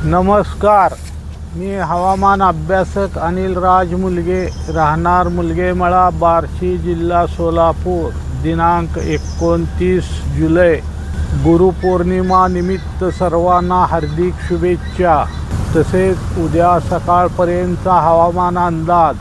नमस्कार, मी हवामान अभ्यासक अनिल राज मुलगे, राहणार मुलगेमळा, बार्शी, जिल्हा सोलापूर. दिनांक 29 जुलै. गुरुपौर्णिमा निमित्त सर्वांना हार्दिक शुभेच्छा. तसेच उद्या सकाळपर्यंतचा हवामान अंदाज.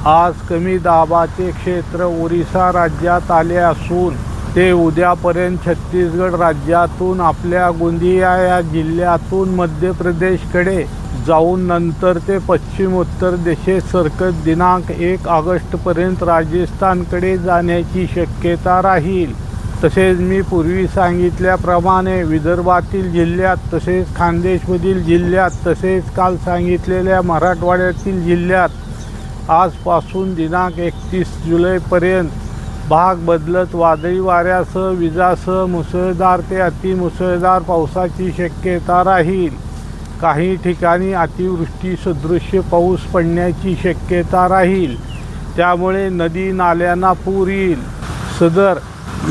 आज कमी दाबाचे क्षेत्र ओरिसा राज्यात आले असून ते उद्यापर्यंत छत्तीसगड राज्यातून आपल्या गोंदिया या जिल्ह्यातून मध्य प्रदेशकडे जाऊन नंतर ते पश्चिम उत्तर दिशेत सरकत दिनांक 1 ऑगस्टपर्यंत राजस्थानकडे जाण्याची शक्यता राहील. तसेच मी पूर्वी सांगितल्याप्रमाणे विदर्भातील जिल्ह्यात तसेच खानदेशमधील जिल्ह्यात तसेच काल सांगितलेल्या मराठवाड्यातील जिल्ह्यात आजपासून दिनांक 31 जुलैपर्यंत भाग बदलत वादळी वाऱ्यासह विजासह मुसळधार ते अतिमुसळधार पावसाची शक्यता राहील. काही ठिकाणी अतिवृष्टी सदृश्य पाऊस पडण्याची शक्यता राहील. त्यामुळे नदी नाल्यांना पूर येईल. सदर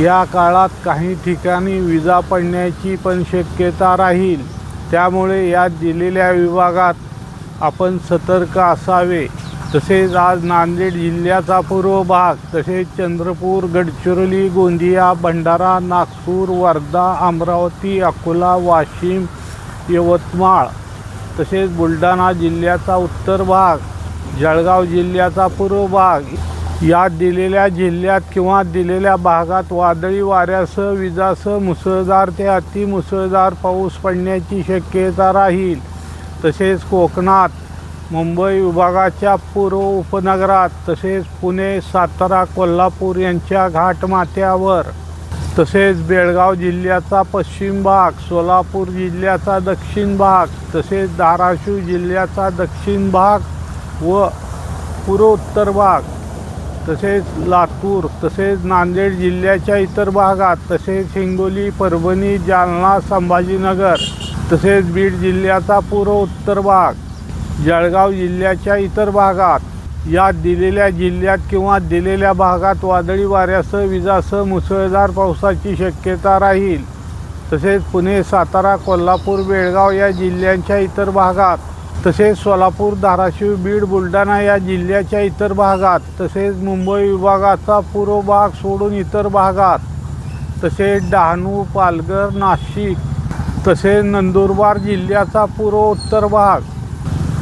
या काळात काही ठिकाणी विजा पडण्याची पण शक्यता राहील. त्यामुळे या दिलेल्या विभागात आपण सतर्क असावे. तसेच आज नांदेड जिल्ह्याचा पूर्व भाग तसेच चंद्रपूर, गडचिरोली, गोंदिया, भंडारा, नागपूर, वर्धा, अमरावती, अकोला, वाशिम, यवतमाळ तसेच बुलढाणा जिल्ह्याचा उत्तर भाग, जळगाव जिल्ह्याचा पूर्व भाग या दिलेल्या जिल्ह्यात किंवा दिलेल्या भागात वादळी वाऱ्यासह विजासह मुसळधार ते अतिमुसळधार पाऊस पडण्याची शक्यता राहील. तसेच कोकणात मुंबई विभागाच्या पूर्व उपनगरात तसेच पुणे, सातारा, कोल्हापूर यांच्या घाटमाथ्यावर तसेच बेळगाव जिल्ह्याचा पश्चिम भाग, सोलापूर जिल्ह्याचा दक्षिण भाग तसेच धाराशिव जिल्ह्याचा दक्षिण भाग व पूर्व उत्तर भाग तसेच लातूर तसेच नांदेड जिल्ह्याच्या इतर भागात तसेच हिंगोली, परभणी, जालना, संभाजीनगर तसेच बीड जिल्ह्याचा पूर्व उत्तर भाग, जळगाव जिल्ह्याच्या इतर भागात या दिलेल्या जिल्ह्यात किंवा दिलेल्या भागात वादळी वाऱ्यासह विजासह मुसळधार पावसाची शक्यता राहील. तसेच पुणे, सातारा, कोल्हापूर, बेळगाव या जिल्ह्यांच्या इतर भागात तसेच सोलापूर, धाराशिव, बीड, बुलढाणा या जिल्ह्याच्या इतर भागात तसेच मुंबई विभागाचा पूर्व भाग सोडून इतर भागात तसेच डहाणू, पालघर, नाशिक तसेच नंदुरबार जिल्ह्याचा पूर्व उत्तर भाग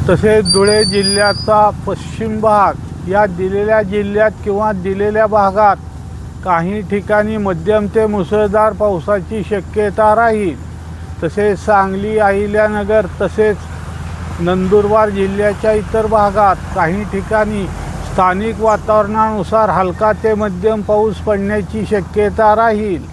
तसेच धुळे जिल्ह्याचा पश्चिम भाग या दिलेल्या जिल्ह्यात किंवा दिलेल्या भागात काही ठिकाणी मध्यम ते मुसळधार पावसाची शक्यता राहील. तसेच सांगली, अहिल्यानगर तसेच नंदुरबार जिल्ह्याच्या इतर भागात काही ठिकाणी स्थानिक वातावरणानुसार हलका ते मध्यम पाऊस पडण्याची शक्यता राहील.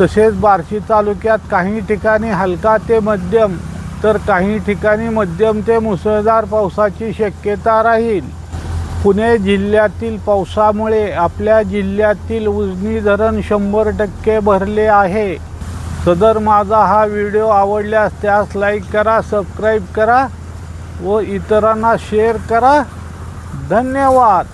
तसेच बार्शी तालुक्यात काही ठिकाणी हलका ते मध्यम तर काही ठिकाणी मध्यम ते मुसळधार पावसाची शक्यता राहील. पुणे जिल्ह्यातील पावसामुळे आपल्या जिल्ह्यातील उजनी धरण 100% भरले आहे. सदर माझा हा व्हिडिओ आवडल्यास त्यास लाईक करा, सबस्क्राईब करा व इतरांना शेअर करा. धन्यवाद.